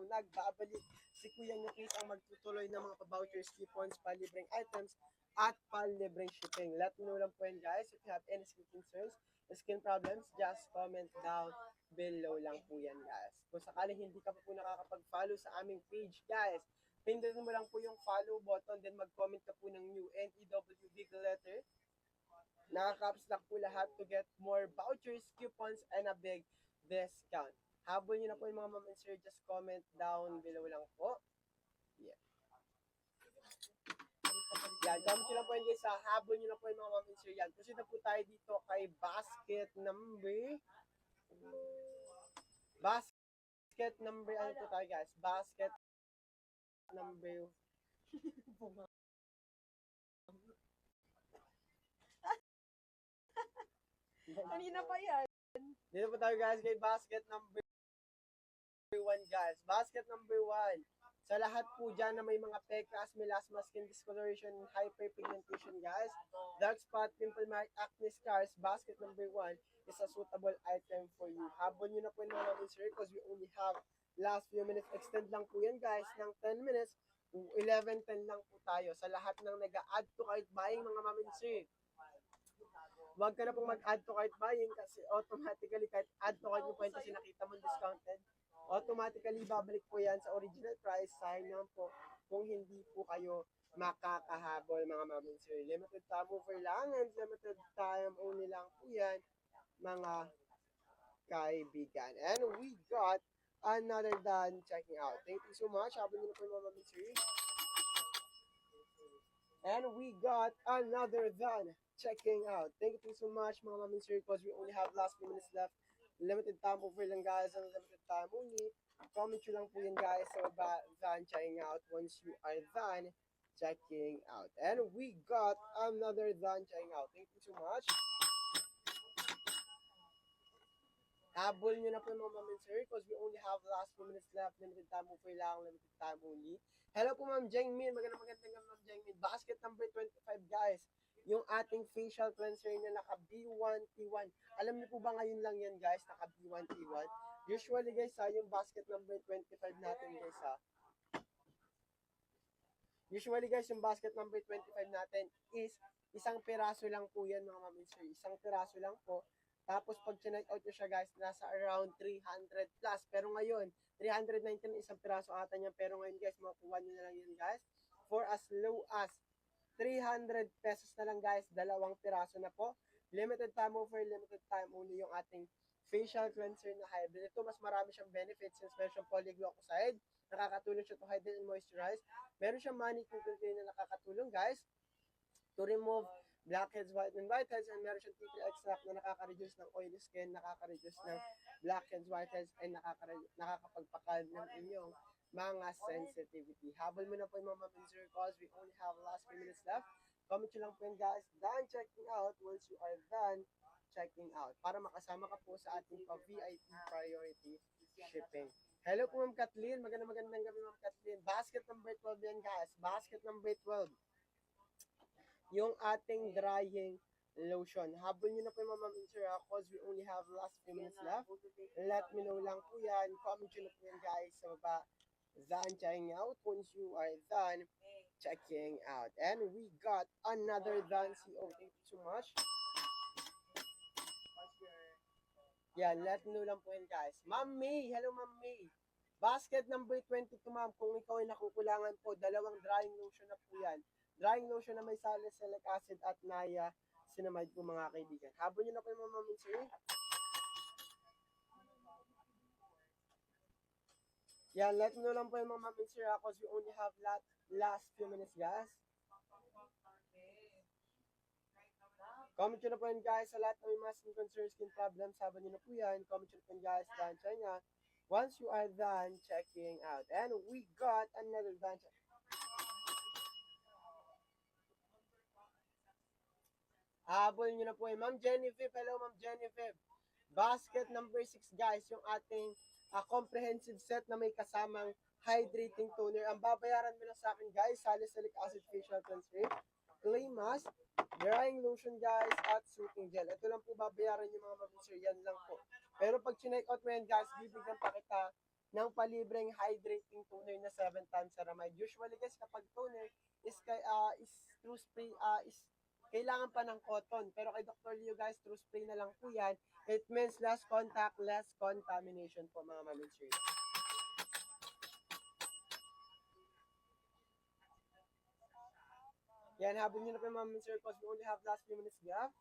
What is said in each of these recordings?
nagbabalik. Si Kuya Nukis ang magtutuloy ng mga pa-vouchers, coupons, palibreng items, at palibreng shipping. Let me know lang po yan guys. If you have any skin concerns, skin problems, just comment down below lang po yan guys. Kung sakaling hindi ka pa po nakakapag-follow sa aming page guys, pindutin mo lang po yung follow button, then mag-comment ka po ng new NEW big letter. Nakaka-caps lock po lahat to get more vouchers, coupons, and a big discount. Habol nyo na po yung mga ma'am and sir, just comment down below lang po. Yeah. Yan, comment nyo lang po yun guys, habol nyo na po yung mga ma'am and sir yan. Proceed na po tayo dito kay basket number, ano po tayo guys? Basket number, Kanina pa yan. dito po tayo guys kay basket number 1 guys. Basket number 1. Sa lahat po dyan na may mga pekas, melasma, skin discoloration, hyperpigmentation guys, dark spot, pimple mark, acne scars, basket number 1 is a suitable item for you. Habol nyo na po yung mga ma'am sir because we only have last few minutes. Extend lang po yan guys ng 10 minutes. 11:10 lang po tayo sa lahat ng nag-add to cart buying mga ma'am sir. Huwag ka na pong mag-add to cart buying kasi automatically kahit add to cart mo po yun kasi nakita mo discounted, automatically babalik po yan sa original price. Sayang naman po kung hindi po kayo makakahabol mga ma'am and sir. Limited time offer lang and limited time only lang po yan mga kaibigan. And we got another done checking out. Thank you so much. Habol nyo na po mga ma'am and sir. And we got another done checking out. Thank you so much mga ma'am and sir because we only have last few minutes left. Limited time offer lang guys, and limited time only. Comment nyo lang po yan guys sa done checking out once you are done checking out. And we got another done checking out. Thank you so much. Habol nyo na po mga ma'am and sir because we only have last few minutes left. Limited time offer lang, limited time only. Hello po ma'am Jengmin, magandang ma'am Jengmin. Basket number 25 guys. Yung ating facial cleanser na naka B1T1. Alam niyo po ba ngayon lang yan guys, naka B1T1? Usually guys yung basket number 25 natin guys Usually guys, yung basket number 25 natin is isang piraso lang po yan mga ma'am and sir. Isang piraso lang po. Tapos pag chinek out nyo siya guys, nasa around 300 plus. Pero ngayon, 319 isang piraso ata niyan. Pero ngayon guys, makuha nyo na lang yan guys. For as low as 300 pesos na lang guys, dalawang piraso na po. Limited time offer, limited time only yung ating facial cleanser na hybrid. Ito mas marami siyang benefits since meron siyang polyglucoside, nakakatulong siya to hydrate and moisturize. Meron siyang manicure container na nakakatulong guys to remove blackheads, whiteheads, and meron siyang tea tree extract na nakaka-reduce ng oily skin, nakaka-reduce ng blackheads, whiteheads, and nakakapagpakal ng inyong mga sensitivity. Habol mo na po yung mga ma'am and sir calls. We only have last few minutes left. Comment nyo lang po yun guys. Done checking out once you are done checking out. Para makasama ka po sa ating VIP priority shipping. Hello po ma'am Kathleen. Magandang gabi ma'am Kathleen. Basket number 12 yan guys. Basket number 12. Yung ating drying lotion. Habol nyo na po yung ma'am and sir because we only have last few minutes left. Let me know lang po yan. Comment nyo na po yan guys sa baba. Done checking out once you are done checking out. And we got another done CO. Thank you so much. Yan, let me know lang po yan guys. Ma'am May, hello Ma'am May. Basket number 22 ma'am, kung ikaw ay nakukulangan po, dalawang drying lotion na po yan. Drying lotion na may salicylic acid at niacinamide po mga kaibigan. Habol nyo na po yung ma'am and sir. Yeah, let me know lang po yung mga ma'am and sir because we only have last few minutes guys. Comment nyo na po yan guys sa lahat ng mga skin concerns, skin problems. Habang nyo na po yan, comment nyo na po yan guys. Done check nga. Once you are done checking out. And we got another done check. Habol nyo na po yan. Ma'am Jennifer, hello Ma'am Jennifer. Basket number 6 guys, yung ating comprehensive set na may kasamang hydrating toner. Ang babayaran mo lang sa akin guys, salicylic acid facial cleanser, clay mask, drying lotion guys, at soothing gel. Ito lang po babayaran yung mga mabusir, yan lang po. Pero pag chinek out mo yan guys, bibigyan pa kita ng palibreng hydrating toner na 7 times ceramide. Usually guys, kapag toner is through spray, is kailangan pa ng cotton. Pero kay Dr. Leo guys, through spray na lang po yan. It means less contact, less contamination po mga ma'am and sir. Yan, habol nyo na po ma'am and sir because we only have last few minutes left.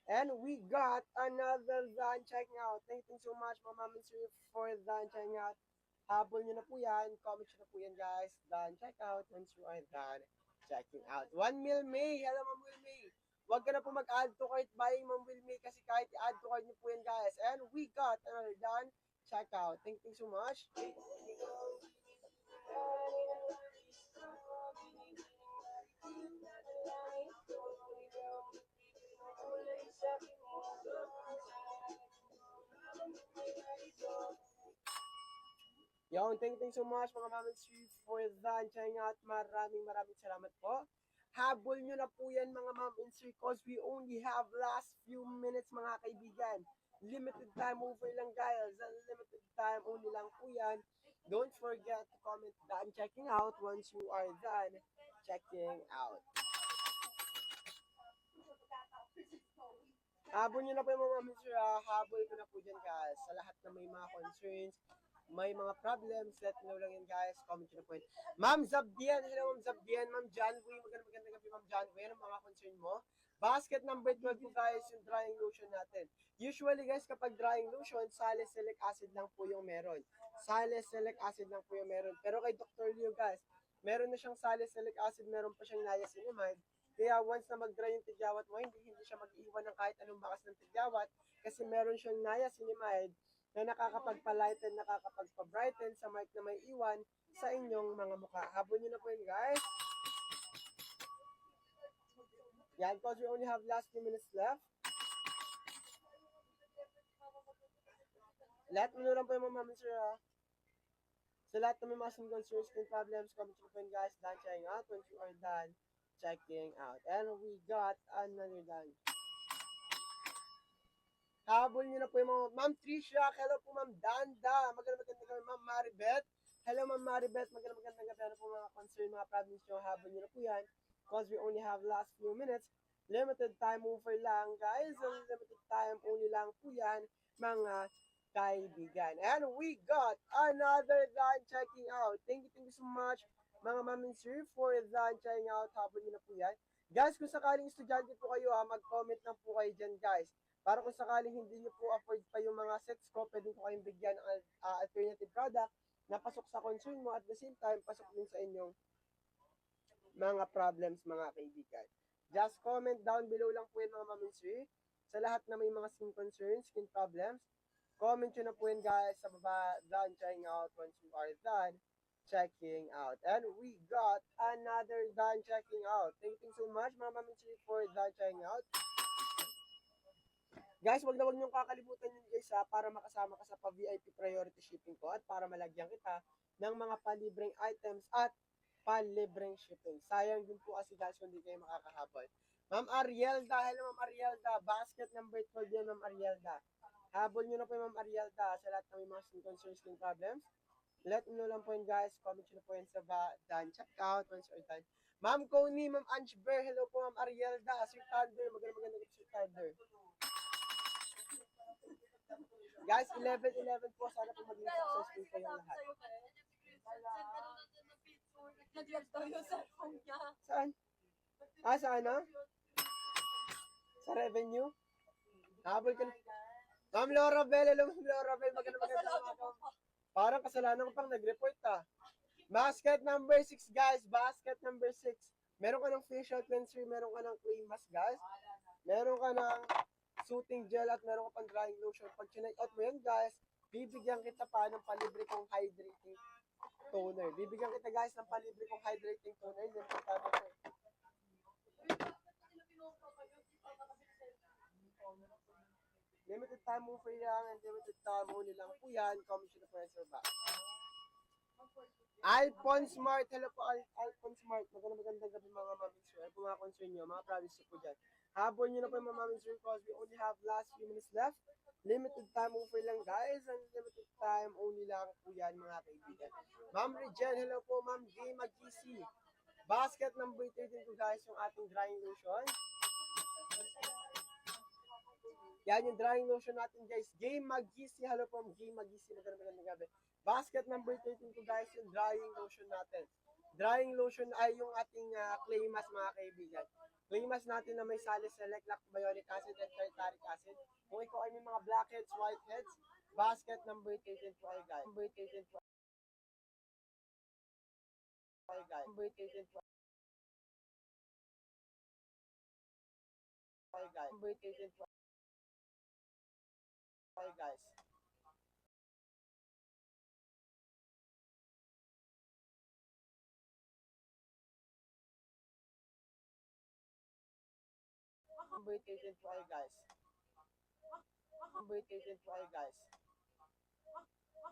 And we got another done checking out. Thank you so much ma'am and sir for done checking out. Habol nyo na po yan. Comment nyo na po yan guys. Done check out once you are done checking out. 1 Mil May. Hello ma'am Will May. Huwag ka na po mag-add to cart buying ma'am Will May kasi kahit i-add to cart nyo po yan guys. And we got another done check out. Thank you so much. Yon, thank you so much mga ma'am and sir for that checking out. Maraming salamat po. Habol nyo na po yan mga ma'am and sir because we only have last few minutes mga kaibigan. Limited time over lang guys. Limited time only lang po yan. Don't forget to comment done checking out once you are done checking out. Habol nyo na po yung mga ma'am and sir. Habol ko na po dyan guys. Sa lahat na may mga concerns, may mga problems, let me know lang yan guys. Comment nyo na po yun. Ma'am Zabdian, hello Ma'am Zabdian, Ma'am Janway, magandang gabi Ma'am Janway, ano mga concern mo? Basket number 12 po guys, yung drying lotion natin. Usually guys, kapag drying lotion, salicylic acid lang po yung meron. Salicylic acid lang po yung meron. Pero kay Dr. Leo guys, meron na siyang salicylic acid, meron pa siyang niacinamide. Kaya once na mag-dry yung tigyawat mo, hindi siya mag-iwan ng kahit anong bakas ng tigyawat kasi meron siyang niacinamide na nakakapagpa-lighten, nakakapagpa-brighten sa mark na may iwan sa inyong mga mukha. Habol nyo na po yun, guys. Yan, because we only have last few minutes left. Lahat mo lang po yung mga ma'am sir, ha? Sa lahat na may mga concerns, skin problems, comment nyo po yun, guys. Done checking out once you are done checking out. And we got another done. Habol nyo na po yung mga Ma'am Trisha. Hello po Ma'am Danda. Magandang gabi Ma'am Maribeth. Hello Ma'am Maribeth. Magandang gabi. Ano po mga concern, mga problems nyo. Habol nyo na po yan. Because we only have last few minutes. Limited time over lang guys. Limited time only lang po yan mga kaibigan. And we got another done checking out. Thank you so much mga ma'am and sir for done checking out. Habol nyo na po yan. Guys, kung sakaling estudyante po kayo, mag-comment lang po kayo dyan guys. Para kung sakaling hindi nyo po afford pa yung mga sets ko, pwede ko kayong bigyan ng alternative product na pasok sa concern mo at the same time, pasok din sa inyong mga problems, mga kaibigan. Just comment down below lang po yun mga ma'am and sir. Sa lahat na may mga skin concerns, skin problems, comment nyo na po yun guys sa baba, done checking out once you are done checking out. And we got another done checking out. Thank you so much mga ma'am and sir for done checking out. Guys, wag na wag niyong kakalimutan yun guys ha, para makasama ka sa pa-VIP priority shipping ko at para malagyan kita ng mga palibreng items at palibreng shipping. Sayang din po kasi guys kung hindi kayo makakahabol. Ma'am Arielda, hello Ma'am Arielda, basket number 12 yan Ma'am Arielda. Habol nyo na po yung Ma'am Arielda sa lahat ng may mga skin concerns, skin problems. Let me know lang po yun guys, comment nyo na po yun sa done check out once you're done. Ma'am Connie, Ma'am Anchber, hello po Ma'am Arielda, Sir Thunder, magandang Sir Thunder. Guys, 11-11 po. Sana po maging successful kayong lahat. Saan? Sa ano? Sa revenue? Habol ka na. Ma'am Laura Bell, hello Ma'am Laura Bell. Maganda umaga. Parang kasalanan ko pang nag-report Basket number 6 guys. Basket number 6. Meron ka ng facial cleanser, meron ka ng clay mask guys. Meron ka ng soothing gel at meron ka pang drying lotion. Pag chinek out mo yan guys, bibigyan kita pa ng palibre kong hydrating toner. Bibigyan kita guys ng palibre kong hydrating toner. Limited time offer lang and limited time only lang po yan. Comment nyo na po yan sir ba. Alphon Smart, hello po Alphon Smart. Magandang gabi mga mami sir. Ano po mga concern nyo, mga problems po dyan. Habol nyo na po yung mga mami sir because we only have last few minutes left. Limited time offer lang guys, and limited time only lang po yan mga kaibigan. Ma'am Regen, hello po Ma'am G. Magisi. Basket number 13 po guys, yung ating drying lotion. Yan yung drying lotion natin guys. Game Magisi, hello po Game Magisi. Magandang gabi. Basket number 13 po guys, yung drying lotion natin. Drying lotion ay yung ating clay mask mga kaibigan. Clay mask natin na may salicylic, lactobiotic acid, and tartaric acid. Kung ikaw ay may mga blackheads, whiteheads, basket number 13 po ay guys. Number 13 po ay guys. Number 13 po ay guys. Number 13 po ay guys. Number 13 po ay guys. Number 13 po ay guys.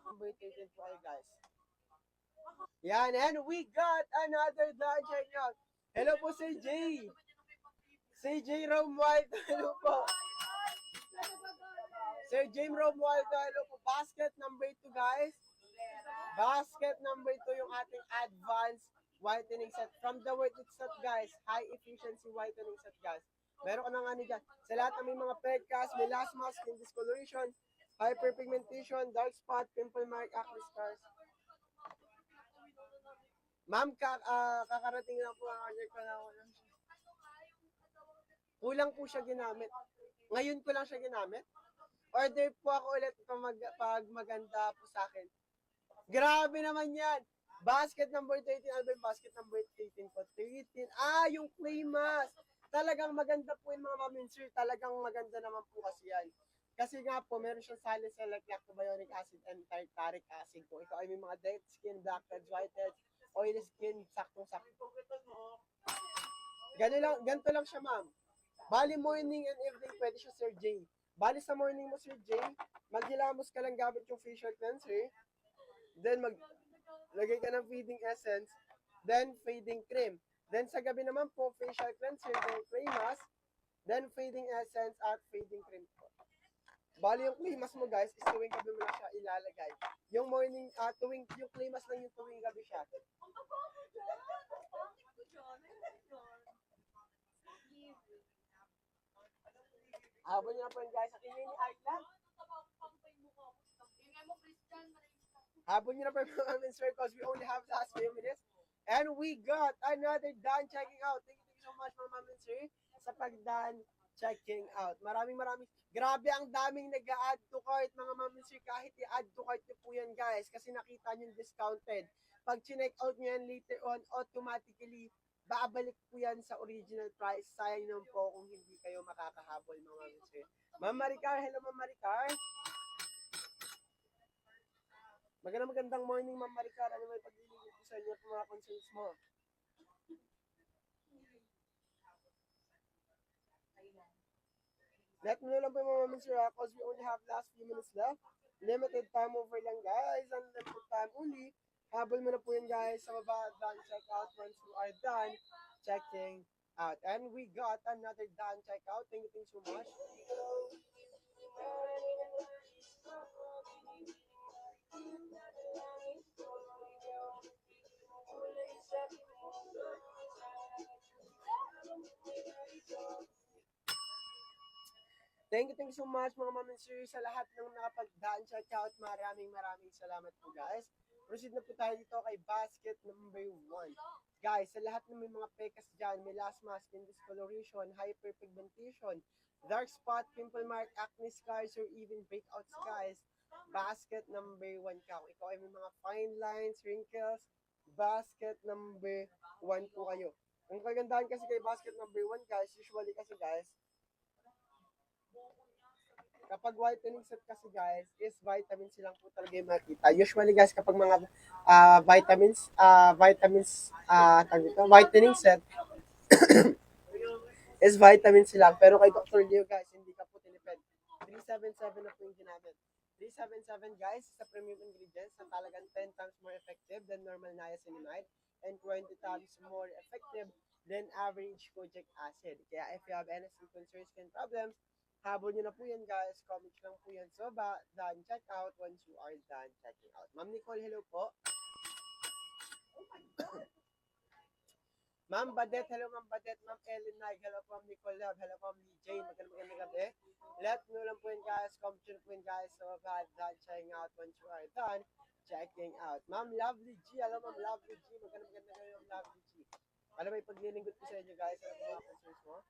Number 13 po ay guys. Yan, and we got another check out. Hello po Sir J. Sir J. Romualdo, hello po. Sir James Romualdo, hello po. Basket number 2 guys. Basket number 2 yung ating advanced whitening set. From the word itself guys, high efficiency whitening set guys. Meron ka ng ano dyan. Sa lahat ng may mga pecas, melasma, skin discoloration, hyperpigmentation, dark spot, pimple mark, acne scars. Ma'am, kakarating lang po ang order ko na kulang po siya ginamit. Ngayon ko lang siya ginamit. Order po ako ulit pag maganda po sa akin. Grabe naman yan. Basket number 13, ano ba yung basket number 13 po? 13. Yung clay mask. Talagang maganda po yung mga mamincer. Talagang maganda naman po kasi yan. Kasi nga po, meron siyang salicylic, lactobiotic acid, and tartaric acid po. Ikaw ay may mga dead skin, blackheads, whiteheads, oily skin, saktong-sakto. Ganito lang siya, ma'am. Bali morning and evening, pwede siya, Sir J. Bali sa morning mo, Sir J, maghilamos ka lang gamit yung facial cleanser, then maglagay ka ng feeding essence, then feeding cream. Then sa gabi naman po, facial cleanser, then clay mask, then feeding essence at feeding cream po. Bali yung clay mask mo guys, is tuwing gabi mo lang siya ilalagay. Yung morning, yung clay mask lang yung tuwing gabi siya. Habang niyo na po yun guys, sa tingin ni Island. Habang niyo na po yung mga sir, because we only have last few minutes. And we got another done checking out. Thank you so much mga ma'am and sir sa pag-done checking out. Maraming. Grabe ang daming nag-add to cart mga ma'am and sir. Kahit i-add to cart niyo po yan guys kasi nakita niyo yung discounted. Pag chinek out niyo yan later on, automatically babalik po yan sa original price. Sayang naman po kung hindi kayo makakahabol mga ma'am and sir. Ma'am Maricar, hello ma'am Maricar. Magandang morning ma'am Maricar. Ano may paglilingkod ko sa inyo at mga concerns mo? Let me know lang po yung mga Mr. Because we only have last few minutes left. Limited time over lang guys. Unlimited time only. Habol mo na po yun guys sa baba. Done check out once you are done checking out. And we got another done check out. Thank you so much. Thank you so much mga ma'am and sir sa lahat ng nakapag-daan check out. Maraming salamat po guys. Proceed na po tayo dito kay basket number 1. Guys, sa lahat ng may mga pekas dyan, melasma, skin discoloration, hyperpigmentation, dark spot, pimple mark, acne scars, or even breakouts guys, basket number 1 ka. Kung ikaw ay may mga fine lines, wrinkles, basket number 1 po kayo. Ang kagandahan kasi kay basket number 1 guys, usually kasi guys, kapag whitening set kasi guys, is vitamins lang po talaga yung makita. Usually guys, kapag mga vitamins, whitening set, is vitamins lang. Pero kay Dr. Leo guys, hindi ka po tinipid. 377 na po yung ginamit. 377 guys, sa premium ingredients na talagang 10 times more effective than normal niacinamide and 20 times more effective than average kojic acid. Kaya if you have any skin concerns, skin problems, Habol nyo na po yan, guys. Comment lang po yan. So, done check out once you are done checking out. Ma'am Nicole, hello po. Ma'am Badet, hello Ma'am Badet. Ma'am Ellen Naig, hello po Ma'am Nicole Love. Hello po Ma'am Jane, magandang gabi. Let me know lang po yun, guys. Comment nyo po yun, guys. So, done checking out once you are done checking out. Ma'am Lovely G, hello Ma'am Lovely G. Magandang gabi Ma'am Lovely G. Alam mo, paglilingkod ko sa inyo, guys. Ano po mga concerns mo?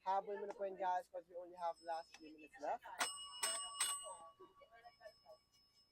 Habol mo na po yun, guys, because we only have last few minutes left.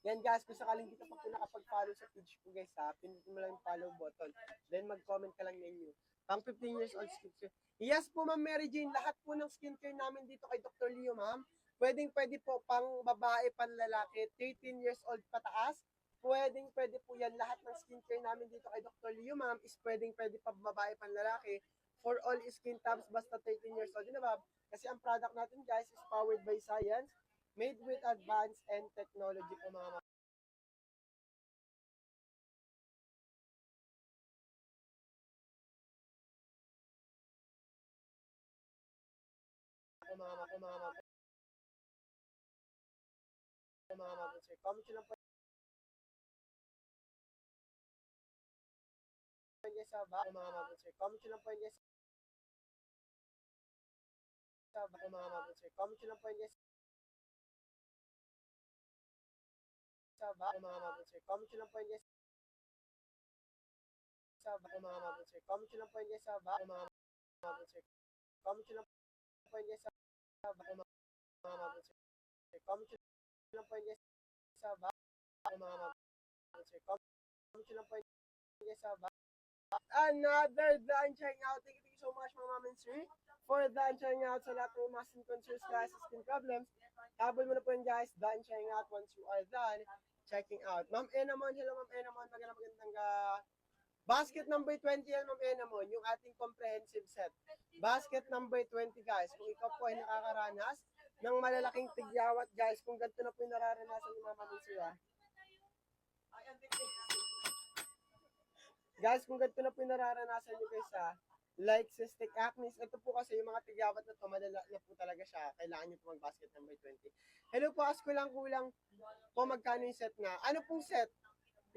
Yan guys, kung sakaling di ka pa po nakapag-follow sa page ko guys ha, pinutin mo lang yung follow button. Then mag-comment ka lang ninyo. Pang 15 years old skincare. Yes po Ma'am Mary Jane, lahat po ng skincare namin dito kay Dr. Leo ma'am. Pwede po pang babae, pang lalaki, 13 years old pataas. Pwede po yan. Lahat ng skincare namin dito kay Dr. Leo ma'am is pwede pa babae, pang lalaki. For all skin types, basta 13 years old. Yun na ma'am. Kasi ang product natin guys is powered by science, made with advanced and technology po mga sir. Comment nyo lang po yes sa ba sir. Comment nyo lang po yes sa ba sir. Comment nyo lang po yes sa ba sir. Comment nyo lang po yes sa ba sir. Comment nyo lang po yes sa ba sir. Comment nyo lang po yes sa ba sir. Comment nyo lang po yes sa ba sir. Comment nyo lang po yes sa ba. Another done trying out. Thank you so much mga ma'am and sir for done trying out sa lahat ng mga skin concerns guys sa skin problems. Habol mo na po yun guys, done trying out once you are done checking out. Ma'am Enamon, hello Ma'am Enamon, magandang basket number 20 yan Ma'am Enamon, yung ating comprehensive set. Basket number 20 guys, kung ikaw po ay nakakaranas ng malalaking tigyawat guys, kung ganito na po yung nararanasan ni Ma'am and sir guys, kung ganito na po yung nararanasan nyo guys like cystic acne, ito po kasi yung mga tigyawat na to, malala na po talaga siya, kailangan nyo po mag-basket number 20. Hello po, ask ko lang kulang po magkano yung set na. Ano pong set?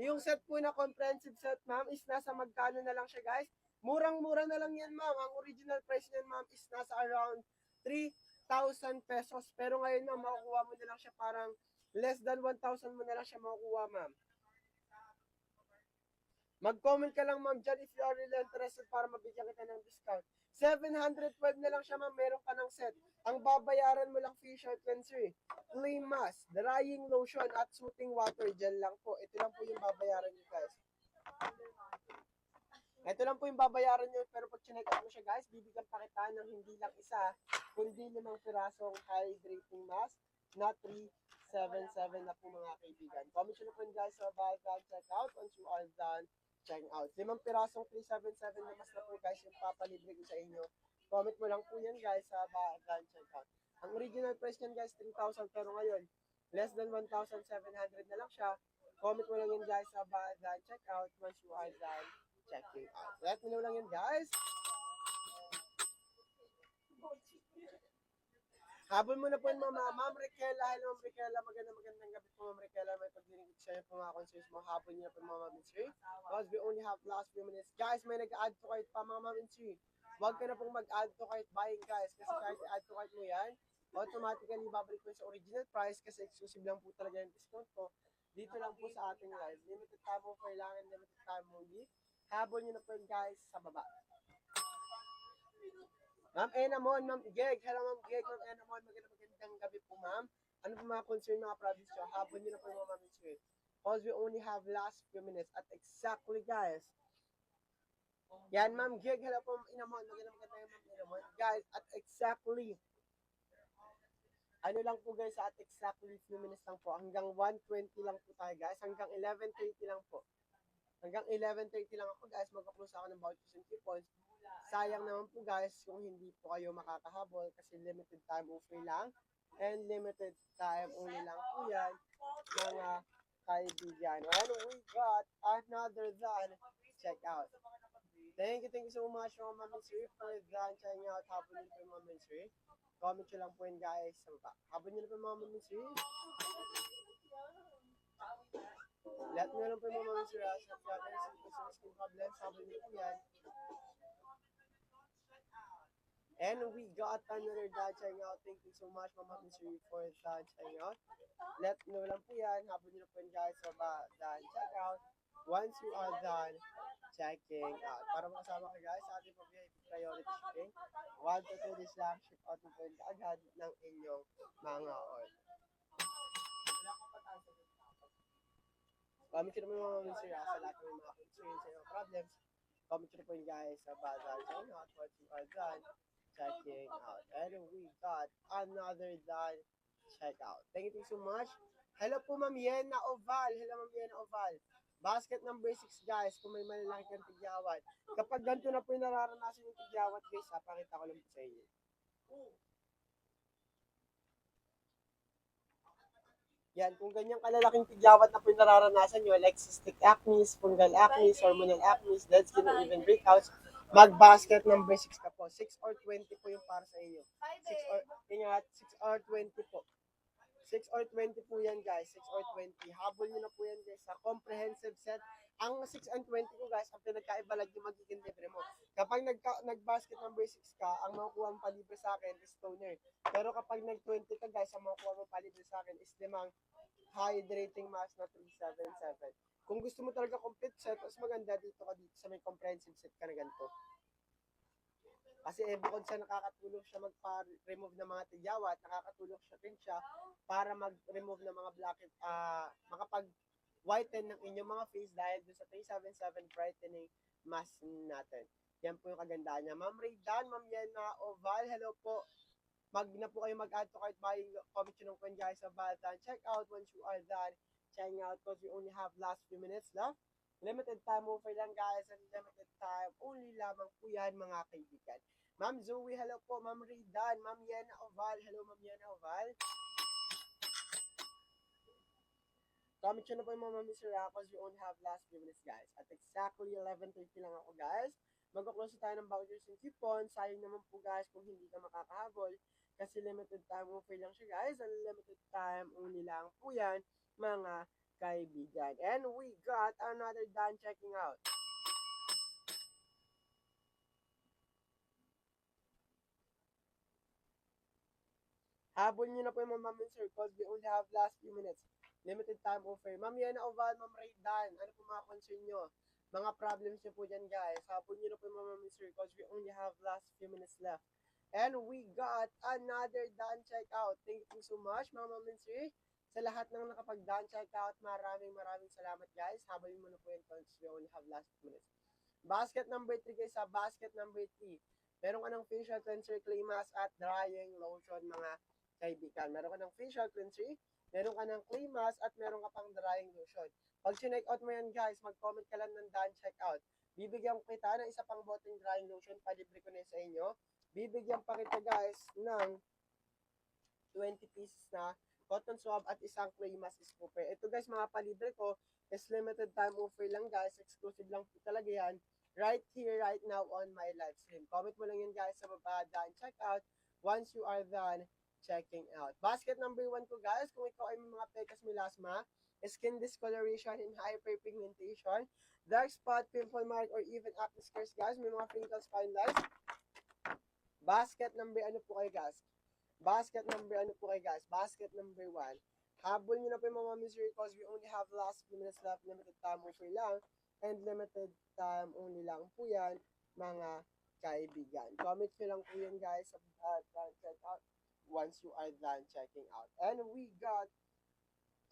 Yung set po na comprehensive set ma'am is nasa magkano na lang siya guys. Murang-mura na lang yan ma'am. Ang original price niyan ma'am is nasa around 3,000 pesos. Pero ngayon ma'am, makukuha mo na lang siya parang less than 1,000 mo na lang siya makukuha ma'am. Mag-comment ka lang ma'am dyan if you are really interested para mabigyan kita ng discount. 712 na lang siya ma'am, meron ka ng set. Ang babayaran mo lang facial cleanser, clay mask, drying lotion at soothing water gel lang po. Ito lang po yung babayaran nyo guys. Ito lang po yung babayaran nyo, pero pag chinek out mo siya guys, bibigyan pa kita ng hindi lang isa, kundi 5 pirasong hydrating mask na 377 na po mga kaibigan. Comment nyo na po guys sa bagal check out once you are done checking out. 5 pirasong 377 na mas na po guys yung papalibre ko sa inyo. Comment mo lang po yan guys sa bagal check out. Ang original price niyan guys 3,000 pero ngayon less than 1,700 na lang siya. Comment mo lang yan guys sa bagal check out once you are done checking out. Let me know lang yan guys. Habol mo na po Ma'am Riquela. Hello Ma'am Riquela. Magandang gabi po Ma'am Riquela. May paglilingkod sa inyo po mga concerns mo. Habol niyo na po mga Ma'am and sir. Because we only have last few minutes. Guys, may nag-add to cart pa mga Ma'am and sir. Huwag ka na pong mag-add to cart buying guys. Kasi kahit i-add to cart mo yan, automatically babalik po sa original price kasi exclusive lang po talaga yung discount ko. Dito lang po sa ating live. Limited time mo kailangan, limited time only. Habol niyo na po guys sa baba. Ma'am Enamon, Ma'am Geg. Hello Ma'am Geg, Ma'am Enamon. Magandang gabi po ma'am. Ano po mga concern mga province nyo? Habol nyo na po mga ma'am sir. Because we only have last few minutes. At exactly guys. Yan Ma'am Geg. Hello po Ma'am Enamon. Magandang Ma'am Enamon. Guys, at exactly. Ano lang po guys, at exactly few minutes lang po. Hanggang 1:20 lang po tayo guys. Hanggang 11:30 lang po. Hanggang 11:30 lang ako guys. Magka-close ako ng vouchers and coupons. Sayang naman po guys kung hindi po kayo makakahabol kasi limited time offer lang and limited time only lang po yan mga kaibigan. And we got another done check out. Thank you so much mga Mami Sir for that. Checking out. Habol nyo po yung mga Mami Sir. Comment nyo lang po yun guys. Habol nyo na po yung mga Mami Sir. Lahat nyo lang po yung mga Mami Sir. Sa skin problems. Habol nyo po yan. And we got another dad checking out. Thank you so much, Mama Misery, for that checking out. Let nyo lang po yan. Habol nyo na po yan, guys. So, done check out. Once you are done checking out. Para makasama ka, guys, sa ating VIP priority shipping. 1 to 2 days lang. Ship out mo po yan agad ng inyong mga order. Comment nyo na po yung Mama Misery sa lahat ng mga concerns sa inyong problems. Comment nyo na po yun, guys, sa done checking out. Once you are done checking out. And we got another done check out. Thank you so much. Hello po, Ma'am Yena Oval. Hello, Ma'am Yena Oval. Basket number 6, guys. Kung may malalaki kang tigyawat. Kapag ganito na po yung nararanasan yung tigyawat, guys, pakita ko lang po sa inyo. Yan, kung ganyang kalalaking tigyawat na po yung nararanasan nyo, like cystic acne, fungal acne, hormonal acne, dead skin, or even breakouts, mag-basket number 6 ka po. 6 or 20 po yung para sa inyo. 6 or 20 po. 6 or 20 po yan, guys. 6 or 20. Habol nyo na po yan, guys, sa comprehensive set. Ang 6 and 20 ko, guys, ang pinagkaiba lang yung magiging libre mo. Kapag nag-basket number 6 ka, ang makukuha mo palibre sa akin is toner. Pero kapag nag-20 ka, guys, ang makukuha mo palibre sa akin is limang hydrating mask na 377. Kung gusto mo talaga complete set, mas maganda dito ka dito sa may comprehensive set ka na ganito. Kasi bukod sa nakakatulong siya magpa-remove ng mga tigyawat, nakakatulong siya rin siya para mag-remove ng mga blackhead, makapag-whiten ng inyong mga face dahil doon sa 377 brightening mask natin. Yan po yung kagandahan niya. Ma'am Raydan, Ma'am Yena Oval, hello po. Na po kayo mag-add to cart buying comment nyo ng kwan guys sa Batan. Check out once you are done. Checking out because we only have last few minutes left. Limited time offer lang guys, and limited time only lamang po yan mga kaibigan. Ma'am Zoe, hello po. Ma'am Ridan, Ma'am Yena Oval, hello Ma'am Yena Oval. Comment nyo na po yung mga Mami Sir because we only have last few minutes guys. At exactly 11:30 lang ako guys. Mag-close tayo ng vouchers and coupon. Sayang naman po guys kung hindi ka makakahabol. Kasi limited time offer lang siya guys. And limited time only lang po yan mga kaibigan. And we got another done checking out. Habol nyo na po yung mga Mami Sir because we only have last few minutes. Limited time offer. Ma'am Yana Oval, Ma'am Raydan, ano po mga concern nyo? Mga problems nyo po dyan guys. Habol nyo na po yung mga Mami Sir because we only have last few minutes left. And we got another done check out. Thank you so much mga Mami Sir. Sa lahat ng nakapag-done check out, maraming salamat guys. Habolin mo na po yun because we only have last few minutes. Basket number 3 guys, sa basket number 3. Meron ka ng facial cleanser, clay mask at drying lotion mga kaibigan. Meron ka ng facial cleanser, meron ka ng clay mask, at meron ka pang drying lotion. Pag check out mo yan guys, mag-comment ka lang ng done check out. Bibigyan kita ng isa pang boteng drying lotion, palibre ko na sa inyo. Bibigyan pa kita guys ng 20 pieces na cotton swab at isang clay mask scooper. Ito guys, mga palibre ko is limited time offer lang guys. Exclusive lang po talaga yan. Right here, right now on my live stream. Comment mo lang yun guys sa baba, done check out once you are done checking out. Basket number 1 ko guys, kung ikaw ay may mga pekas melasma, skin discoloration and hyperpigmentation, dark spot, pimple mark, or even acne scars guys, may mga wrinkles, fine lines. Basket number ano po kayo guys? Basket number ano po kayo guys? Basket number 1. Habol nyo na po yung mga misery because we only have last few minutes left. Limited time offer lang. And limited time only lang po yan mga kaibigan. Comment nyo lang po yan guys sa check out once you are done checking out. And we got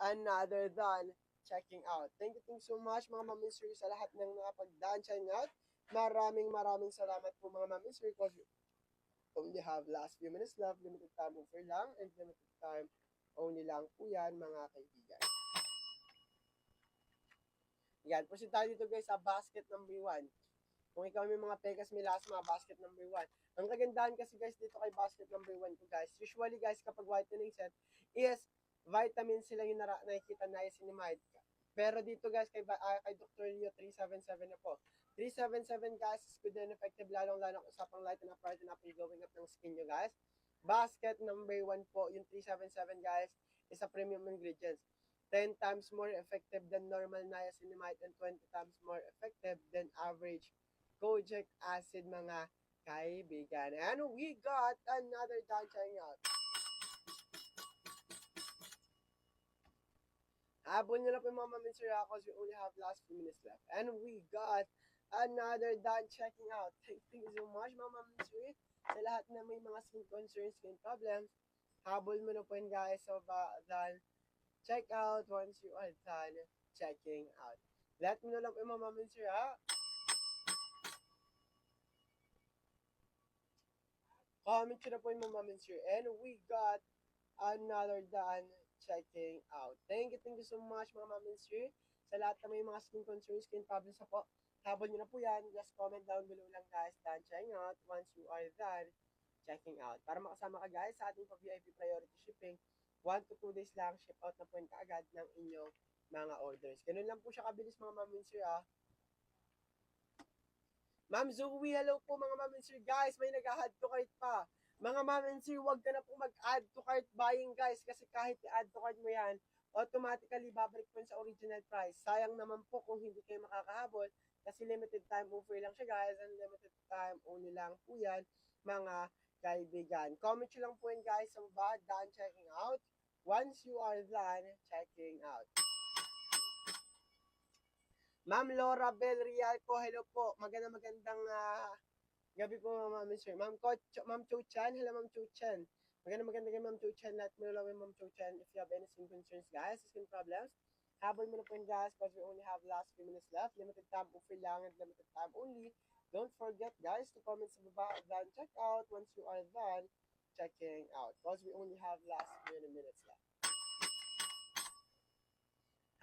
another done checking out. Thank you so much mga mamisir sa lahat ng nakapag-done checking out. Maraming salamat po mga mamisir because we only have last few minutes left. Limited time offer lang and limited time only lang po yan mga kaibigan. Yan, proceed tayo dito guys sa basket number 1. Kung ikaw may mga pekas melasma, basket number 1. Ang kagandahan kasi guys dito kay basket number 1 ko guys, usually guys kapag whitening set is vitamin sila yung nakikita niacinamide. Pero dito guys, kay Dr. Leo, 377 na po. 377 guys is good and effective, lalong-lalo kung usapang lighten up, brighten up, and glowing up ng skin nyo guys. Basket number 1 po, yung 377 guys, is a premium ingredients. 10 times more effective than normal niacinamide and 20 times more effective than average kojic acid, mga kaibigan. And we got another done trying out. Habol nyo na po yung mga mamincer because we only have last few minutes left. And we got another done checking out. Thank you so much mga mamincer. Sa lahat na may mga skin concerns, skin problems, habol mo na po yun guys. So, done check out once you are done checking out. Let me know lang po yung mga mamincer ha. Comment nyo na po yung mga mamincer. And we got another done checking out. Thank you so much mga mamincer. Sa lahat na may mga skin concerns, skin problems na po, habol nyo na po yan. Just comment down below lang guys, done checking out once you are done checking out. Para makasama ka guys sa ating VIP priority shipping, 1 to 2 days lang, ship out na po yun kaagad ng inyong mga orders. Ganun lang po siya kabilis mga mamincer ha. Ma'am Zoe, hello po mga mamincer guys, may nag-add to cart pa. Mga mamincer, huwag ka na po mag-add to cart buying guys, kasi kahit i-add to cart mo yan, automatically babalik po sa original price. Sayang naman po kung hindi kayo makakahabol, kasi limited time offer lang siya guys, and limited time only lang po yan mga kaibigan. Comment nyo lang po yun guys, so done checking out once you are done checking out. Ma'am Laura Bel Real po, hello po. Magandang gabi po Ma'am Sir. Ma'am Cho Chan, hello Ma'am Cho Chan. Magandang kay Ma'am Cho Chan. Lahat mo lang Ma'am Cho Chan. If you have any skin concerns guys, skin problems, habol mo na po yun guys because we only have last few minutes left. Limited time offer lang and limited time only. Don't forget guys to comment sa baba done check out once you are done checking out because we only have last few minutes left.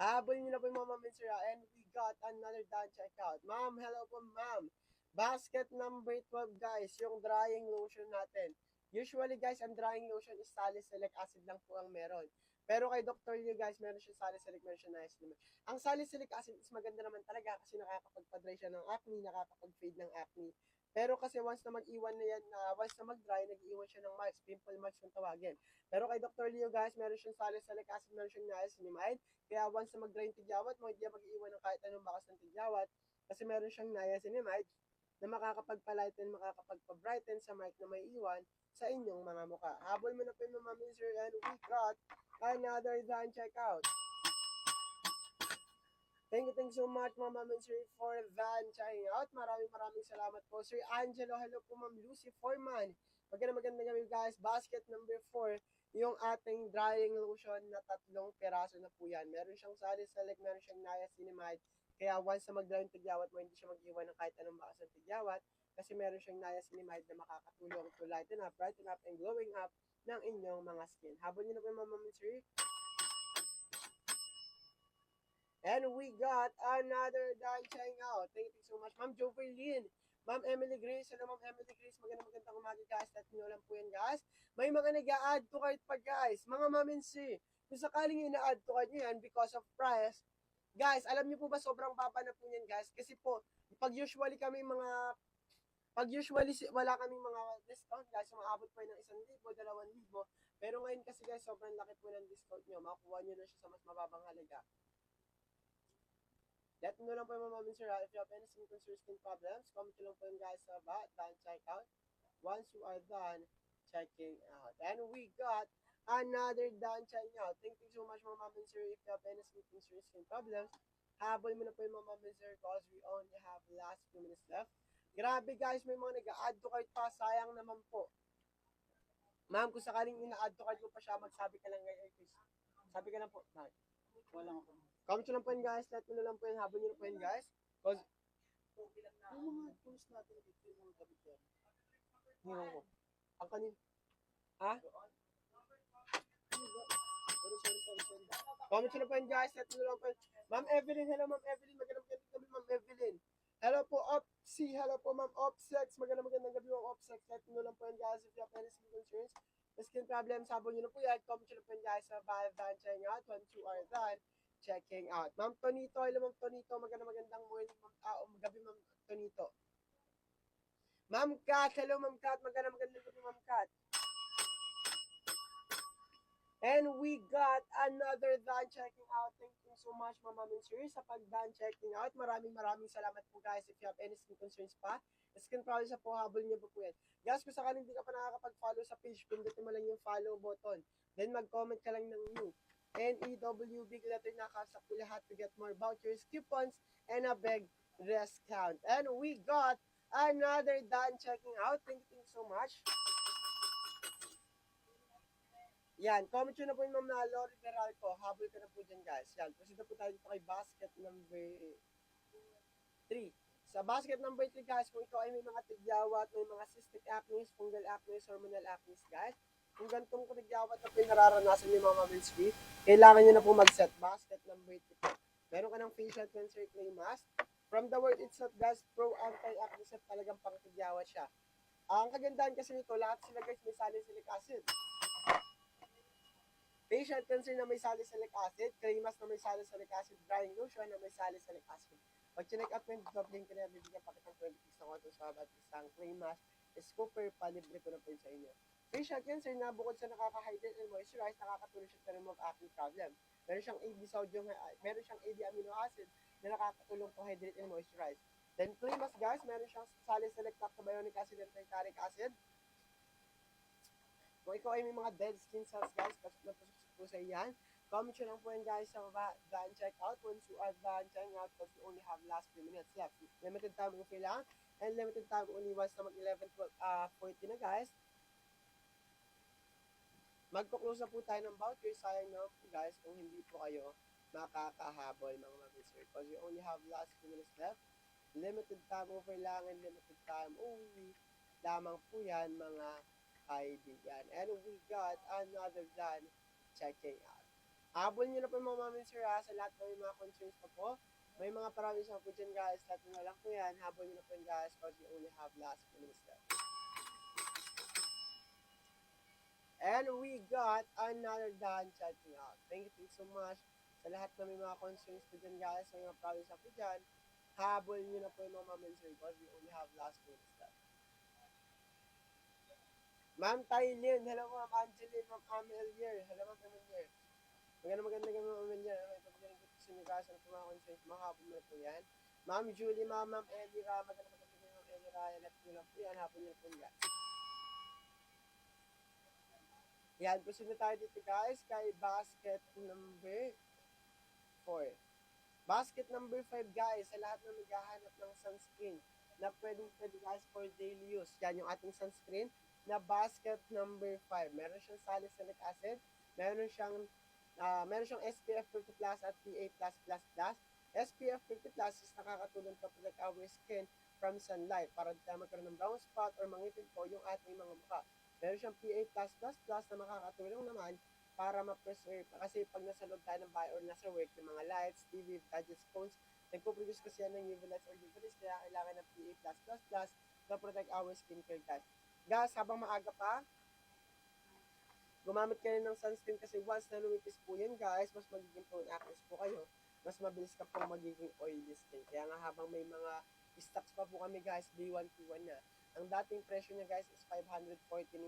Habol nyo na po yung mga mamincer and we got another done checkout. Ma'am, hello po ma'am. Basket number 12 guys, yung drying lotion natin. Usually guys, ang drying lotion is salicylic acid lang po ang meron. Pero kay Dr. Liu guys, meron siya salicylic, meron siya niacinamide. Ang salicylic acid is maganda naman talaga kasi nakakapag-dry siya ng acne, nakakapag-fade ng acne. Pero kasi once na mag-iwan na yan, once na mag-dry, nag-iwan siya ng marks, pimple marks yung tawagin. Pero kay Dr. Leo guys, meron siyang salicylic acid, meron siyang niacinamide. Kaya once na mag-dry yung tigyawat mo, hindi mag-iwan ng kahit anong bakas ng tigyawat. Kasi meron siyang niacinamide na makakapagpalighten, makakapagpa-brighten sa mark na may iwan sa inyong mga mukha. Habol mo na po yung mga mister and we got another done checkout. Thank you so much, Mama Sir, for that checking out. Maraming salamat po. Sir Angelo, hello po, Ma'am Lucy Foreman. Magandang gabi guys. Basket number 4, yung ating drying lotion na 3 peraso na po yan. Meron siyang salicylic, meron siyang niacinamide. Kaya once na mag-dry yung tigyawat mo, hindi siya mag-iwan ng kahit anong bakas ng tigyawat. Kasi meron siyang niacinamide na makakatulong to lighten up, brighten up, and glowing up ng inyong mga skin. Habol niyo na po, Mama Sir. And we got another done checking out. Thank you so much, Ma'am Joverlyn. Ma'am Emily Grace. Hello, Ma'am Emily Grace. Magandang umaga, guys. Let me know lang po yan, guys. May mga nag-a-add to cart pa, guys. Mga maminsi. Kung sakaling ina-add to cart nyo yan because of price, guys, alam niyo po ba sobrang baba na po yan, guys? Kasi po, pag usually wala kaming mga discount, guys, umaabot po ng 1,000, 2,000. Pero ngayon kasi, guys, sobrang laki po ng discount nyo. Makukuha nyo na siya sa mas mababang halaga. Let me know lang po yung mga sir, if you have any skin concerns, skin problems, comment nyo lang po yung guys sa baba, done check out, once you are done checking out. And we got another done checking out. Thank you so much mga sir, if you have any skin concerns, skin problems, habol mo na po yung mga sir because we only have last few minutes left. Grabe guys, may mga nag-a-add to cart pa, sayang naman po. Ma'am, kung sakaling ina-add to cart mo pa siya, magsabi ka lang ngayon, please. Sabi ka lang po. Walang ako. Comment nyo lang po yun guys, let me know lang po yun, habol nyo lang po yun guys. Cause, yung mga tools natin dito, yung mga gamit yan. Hindi ko. Ang kanin. Ha? Sorry. Comment nyo lang po yun guys, let me know lang po yun. Ma'am Evelyn, hello Ma'am Evelyn, magandang gabi Ma'am Evelyn. Hello po Opsi, hello po Ma'am Opsex, magandang gabi Ma'am Opsex, let me know lang po yun guys if you have any skin concerns. Skin problems, habol nyo na po yan, comment nyo lang po yun guys sa Valve Done Checking Out once you are done checking out. Ma'am Tonito, hello Ma'am Tonito, magandang morning Ma'am gabi Ma'am Tonito. Ma'am Kat, hello Ma'am Kat, magandang gabi Ma'am Kat. And we got another done checking out. Thank you so much, Mama and Sir, sa pag-done checking out. Maraming salamat po guys. If you have any skin concerns pa, skin problems na po, habol niyo po yan. Guys, kung sakaling hindi ka pa nakakapag-follow sa page, pindutin mo lang yung follow button. Then mag-comment ka lang ng new. N-E-W, big letter na kasak po lahat to get more vouchers, coupons, and a big discount. And we got another done checking out. Thank you so much. Yan, comment nyo na po yung Ma'am na Lori Beralco. Habol ka na po dyan, guys. Yan, proceed na po tayo dito kay basket number 3. Sa basket number 3, guys, kung ikaw ay may mga tigyawat, may mga cystic acne, fungal acne, hormonal acne, guys, kung gantong tigyawat na po yung nararanasan niyo mga Maminsky, kailangan nyo na po mag-set basket number 3. Meron ka ng facial cleanser clay mask. From the word itself, guys, pro anti-acne set, talagang pang tigyawat siya. Ang kagandahan kasi nito, lahat sila guys may salicylic acid. Facial cleanser na may salicylic acid, clay mask na may salicylic acid, drying lotion na may salicylic acid. Pag chinek out mo yung doubling ko na bibigyan pa kitang 20 piece ng auto swab at isang clay mask, scooper, palibre ko na po sa inyo. Facial cleanser na bukod sa nakaka-hydrate and moisturize, nakakatulong siya to remove acne problem. Meron siyang AD sodium, meron siyang AD amino acid na nakakatulong po hydrate and moisturize. Then clay mask guys, meron siyang salicylic lactobionic acid and tartaric acid. Kung ikaw ay may mga dead skin cells guys, pasok na po sa iyan. Comment nyo lang po yan guys sa baba, done check out. Once you are done checking out, because we only have last few minutes left. Limited time kung kailangan, and limited time only once na mag-11:40 na guys. Magpo-close na po tayo ng voucher. Sayang na po guys kung hindi po kayo makakahabol mga mag-insert. Because we only have last few minutes left. Limited time kung kailangan, limited time only. Lamang po yan mga kaibigan. And we got another done checking out. Habol nyo na po mga mamin sir ha, sa lahat ng mga concerns pa po. May mga paramis na po dyan guys. Lahat na lang po yan. Habol nyo na po yan guys because we only have last minutes left. And we got another done checking out. Thank you so much sa lahat na may mga concerns po dyan guys. May mga paramis na po dyan. Habol nyo na po yung mga mamin sir because we only have last minutes left. Ma'am Taylin, hello Ma'am Angeline, Ma'am Amelier, hello Ma'am Amelier. Maganda Ma'am Amelier, ipagdaling ko sa inyo guys, ano po mga concerns, mahapon na po yan. Ma'am Julie, Ma'am Elira, maganda Ma'am Elira, lahat nyo lang po yan, hapon nyo po yan. Yan, proceed na tayo dito guys, kay basket number 4. Basket number 5 guys, sa lahat na maghahanap ng sunscreen, na pwede guys for daily use. Yan yung ating sunscreen, na basket number 5. Meron siyang salicylic acid, meron siyang SPF 50+ at PA+++. SPF 50+ is nakakatulong to protect our skin from sunlight para di tayo magkaroon ng brown spot or mangipin po yung ating mga mukha. Meron siyang PA+++ na makakatulong naman para ma-preserve. Kasi pag nasa loob tayo ng bahay or nasa work, yung mga lights, TV, gadgets, phones, nagpo-produce kasi yan ng UV lights or UV rays, kaya kailangan ng PA+++ to protect our skincare guys. Guys, habang maaga pa, gumamit kayo ng sunscreen kasi once na lumipis po yan guys, mas magiging prone acne po kayo. Mas mabilis ka po magiging oily skin. Kaya nga habang may mga stocks pa po kami guys, day 1 to 1 na. Ang dating presyo niya guys is 549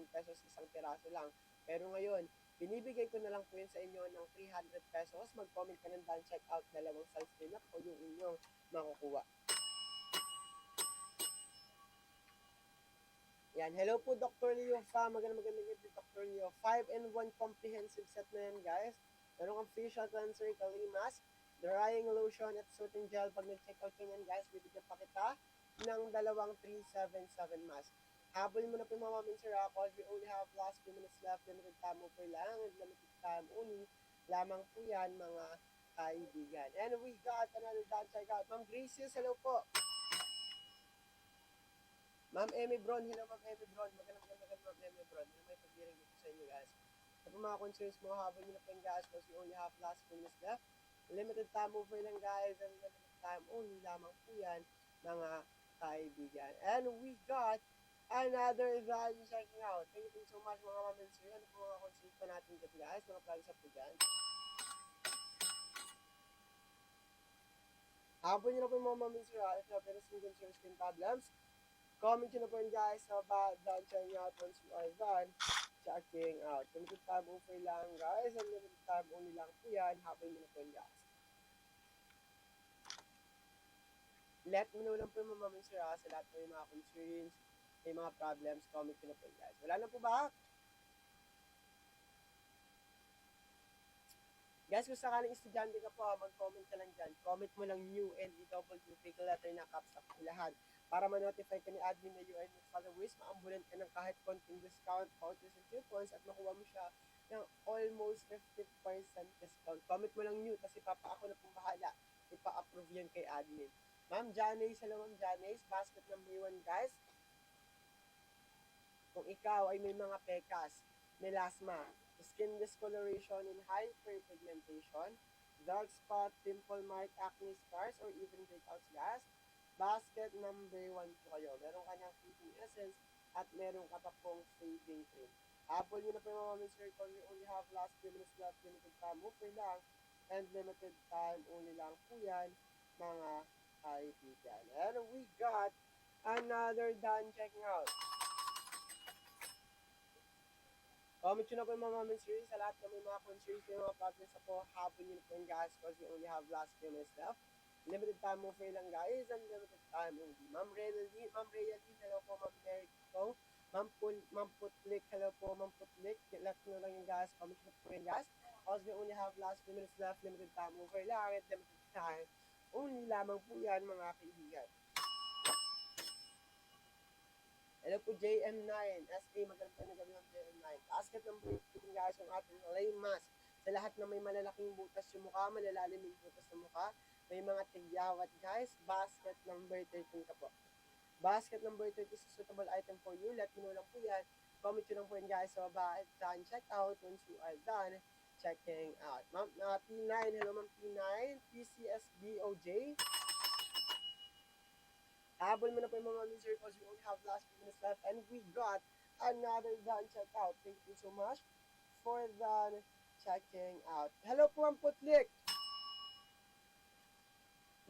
pesos isang piraso lang. Pero ngayon, binibigay ko na lang po yun sa inyo ng 300 pesos. Mag-comment ka ng done check out, dalawang sunscreen na po yung inyong makukuha. Yan, hello po Dr. Leo Fa, magandang gabi Dr. Leo. 5-in-1 comprehensive set na yan guys. Meron kang facial cleanser, clay mask, drying lotion at soothing gel. Pag nag-check out ka yan guys, bibigyan pa kita ng dalawang 377 mask. Habol mo na po mga mamin sir ako, we only have last few minutes left, limited time offer lang, limited time only. Lamang po yan mga kaibigan. And we got another done check out. Ma'am Gracious, hello po. Ma'am Emmy Bron, hello Ma'am Emmy Bron. Magandang Ma'am Emmy Bron. Ano may pag-hearing dito sa inyo guys. Sa mga concerns mo, habol nyo na po yung guys because we only have last few minutes left. Limited time over lang guys and limited time only lamang po yan mga kaibigan. And we got another value checking out. Thank you so much mga Ma'am Emmy. Ano po mga concerns pa natin dito guys? Mga plans up po dyan. Habol nyo na po yung mga mamin sir, if you have any concerns, skin problems, comment nyo na po yun guys sa done checking out once you are done checking out. Limited time offer lang guys, and limited time only lang po yan, habol nyo na po yun guys. Let me know lang po yung mga mamin sir sa lahat po yung mga concerns, may mga problems, comment nyo na po yun guys. Wala na po ba? Guys, kung sakaling estudyante ka po, mag-comment ka lang dyan. Comment mo lang new and i-double pick letter na caps lock lahat. Para ma-notify ka ni admin na you are new followers, maambulan ka ng kahit konting discount, vouchers and coupons, at makuha mo siya ng almost 50% discount. Comment mo lang new, kasi ako na pong bahala. Ipa-approve yan kay admin. Ma'am Janice, hello Ma'am Janice, basket number 1 guys. Kung ikaw ay may mga pekas, melasma, skin discoloration and hyperpigmentation, dark spot, pimple mark, acne scars, or even breakouts guys, basket number 1 po kayo. Meron ka ng fading essence at meron ka pa pong fading cream. Apple nyo na po yung mga Mr. Call, you only have last 2 minutes left, limited time offer lang, and limited time only lang po yan, mga kaibigan. And we got another done checking out. Comment nyo na po yung mga mamin series sa lahat na may mga concerns, may mga problems na po, habon nyo na po yung guys because we only have last few minutes left. Limited time offer lang guys, and limited time only. Ma'am Realine, hello po Ma'am Mary Kong. Ma'am Putlik, hello po Ma'am Putlik. Let nyo lang yung guys, comment nyo na po yung guys because we only have last few minutes left, limited time offer lang, and limited time only lamang po yan mga kaibigan. Hello po JM9, SA, magandang tayo na gabi ng JM9. Basket number 18 guys, yung ating lay mask. Sa lahat na may malalaking butas yung mukha, malalalim yung butas ng mukha, may mga tigyawat guys, basket number 13 ka po. Basket number 13 is a suitable item for you. Let me know lang po yan. Comment nyo lang po yan guys sa baba at done check out once you are done checking out. Ma'am, P9, hello Ma'am P9, PCSBOJ. Habol mo na po yung mga misery because we only have last few minutes left and we got another done check out. Thank you so much for done checking out. Hello po ang Putlik!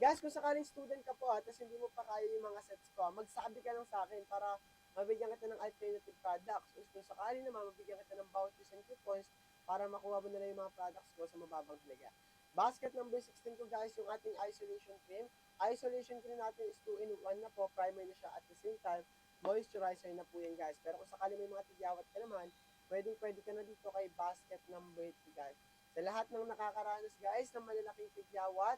Guys, kung sakaling student ka po at hindi mo pa kaya yung mga sets ko, magsabi ka lang sa akin para mabigyan kita ng alternative products. Kung sakali naman, mabigyan kita ng vouchers and coupons para makuha mo na lang yung mga products ko sa mababang halaga. Basket number 16 ko guys, yung ating isolation cream. Isolation cream natin is 2-in-1 na po. Primer na siya at the same time, moisturizer na po yan guys. Pero kung sakali may mga tigyawat ka naman, pwede ka na dito kay basket number 2 guys. Sa lahat ng nakakaranas guys ng malalaking tigyawat,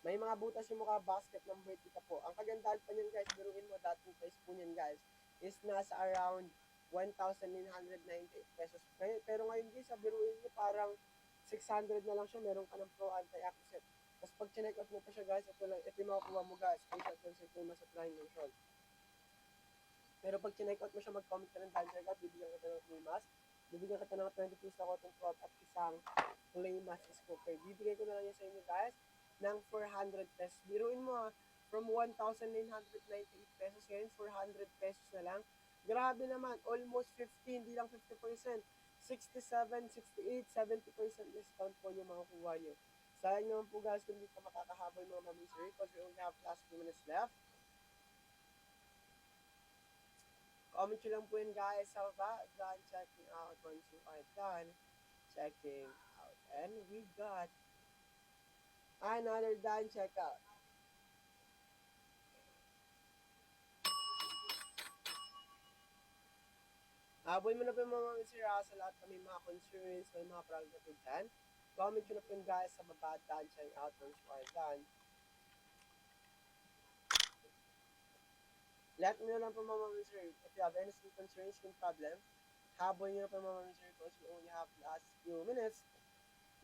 may mga butas yung mukha, basket number 2 ka po. Ang kagandahan pa niyan guys, biruin mo, dating price po niyan guys, is nasa around 1,998 pesos. Pero ngayon guys, biruin mo parang 600 na lang siya, meron ka ng pro anti-acne set. Tapos pag check out mo pa siya guys, ito yung makukuha mo guys, facial cleanser cream sa applying lotion. Pero pag check out mo siya, mag-comment ka ng done check out, bibigyan kita ng clay mask, bibigyan kita ng 20 pieces na cotton swab at isang clay mask scooper. Bibigay ko na lang yan sa inyo guys ng 400 pesos. Biruin mo from 1,998 pesos ngayon, 400 pesos na lang. Grabe naman, almost 50, hindi lang 50%. 67, 68, 70% discount po yung mga kuha nyo. Sayang naman po guys kung hindi ka makakahabol mga mamisiri because we only have last few minutes left. Comment nyo lang po yun guys sa baba. Done checking out once you are done checking out. And we got another done check out. Habol mo na po yung mga misira sa lahat na may mga concerns, may mga problems na po dyan. Comment nyo na po yung guys sa baba, done checking out once you are done. Let me know lang po mga misira. If you have any concerns, any problems, habol nyo na po yung mga misira because we only have last few minutes.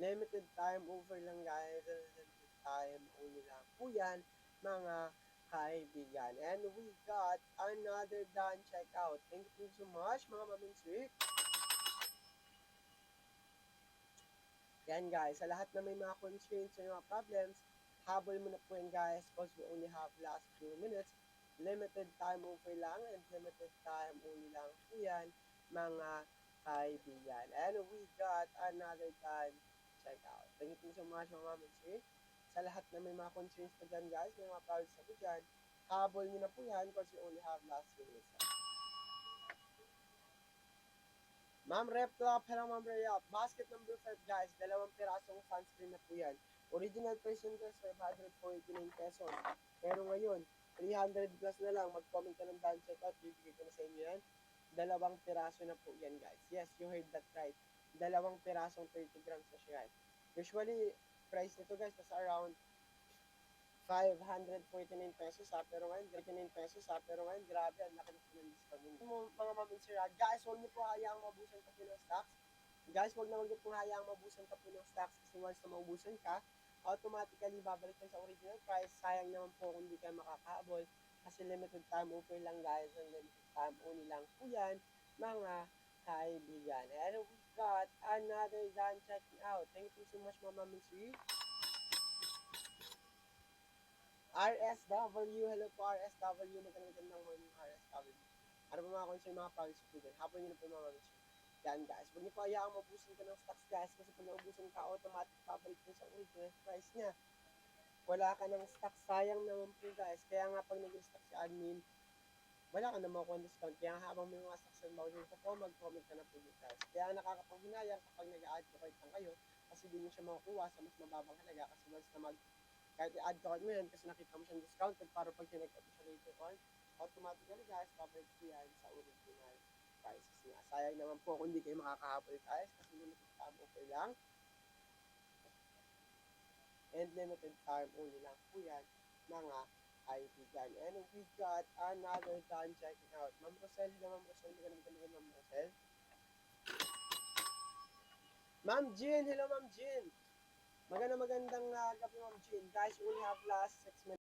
Limited time over lang guys. Limited time only lang po yan, mga kaibigan. And we got another done checkout. Thank you so much mga maminsik. Yan guys, sa lahat na may mga constraints o mga problems, habol mo na po yan guys because we only have last few minutes. Limited time over lang and limited time only lang po yan, mga kaibigan. And we got another done checkout. Thank you so much mga maminsik. sa lahat na may mga concerns na dyan guys, may mga problems na po dyan, habol nyo na po yan because you only have last minutes. Ma'am Replop, hello Ma'am Rayop. Basket number 5 guys, dalawang pirasong sunscreen na po yan. Original price yun guys, 549 pesos. Pero ngayon, 300 plus na lang, mag-comment ka ng done checkout, bibigay ko na sa inyo yan. Dalawang piraso na po yan guys. Yes, you heard that right. Dalawang pirasong 30 grams na siya guys. Usually, price nito guys, nasa around 549 pesos ha, pero ngayon, 39 pesos ha, pero ngayon, grabe, ang laki na po ng discount nyo. Mga maminsira, guys, huwag niyo po hayaang mabusan pa po ng stocks. Guys, huwag niyo po hayaang mabusan pa po ng stocks kasi once na maubusan ka, automatically babalik yan sa original price. Sayang naman po kung hindi kayo makakahabol kasi limited time offer lang guys, and limited time only lang po yan, mga kaibigan. And we got another done checking out. Thank you so much, Mama Minsiri. RSW, hello po RSW, magandang morning RSW. Ano po mga concern, mga problems po dyan? Hapon nyo na po mga concern. Yan guys, huwag nyo po ayaang mabusin ka ng stocks guys, kasi pag naubusin ka, automatic pabalik din sa original price niya. Wala ka ng stock, sayang naman po guys. Kaya nga pag nag-stock si admin, wala ka na makuha discount. Kaya habang may mga stocks na bawal ka po, mag-comment ka na po dito guys. Kaya nakakapaghinayang kapag nag-add to cart lang kayo, kasi di nyo siya makukuha sa mas mababang halaga, kasi once na kahit i-add to cart mo yan kasi nakita mo siyang discounted para pag sinag-up mo siya later on, automatically guys, pabalik ko yan sa original prices niya. Sayang naman po kung hindi kayo makakahabol guys kasi limited time offer lang. And limited time only lang po yan, mga kaibigan. And we got another done checking out. Ma'am Rosel, hello Ma'am Rosel, magandang Ma'am Rosel. Ma'am Jean, hello Ma'am Jean. Magandang gabi Ma'am Jean. Guys, we only have last 6 minutes.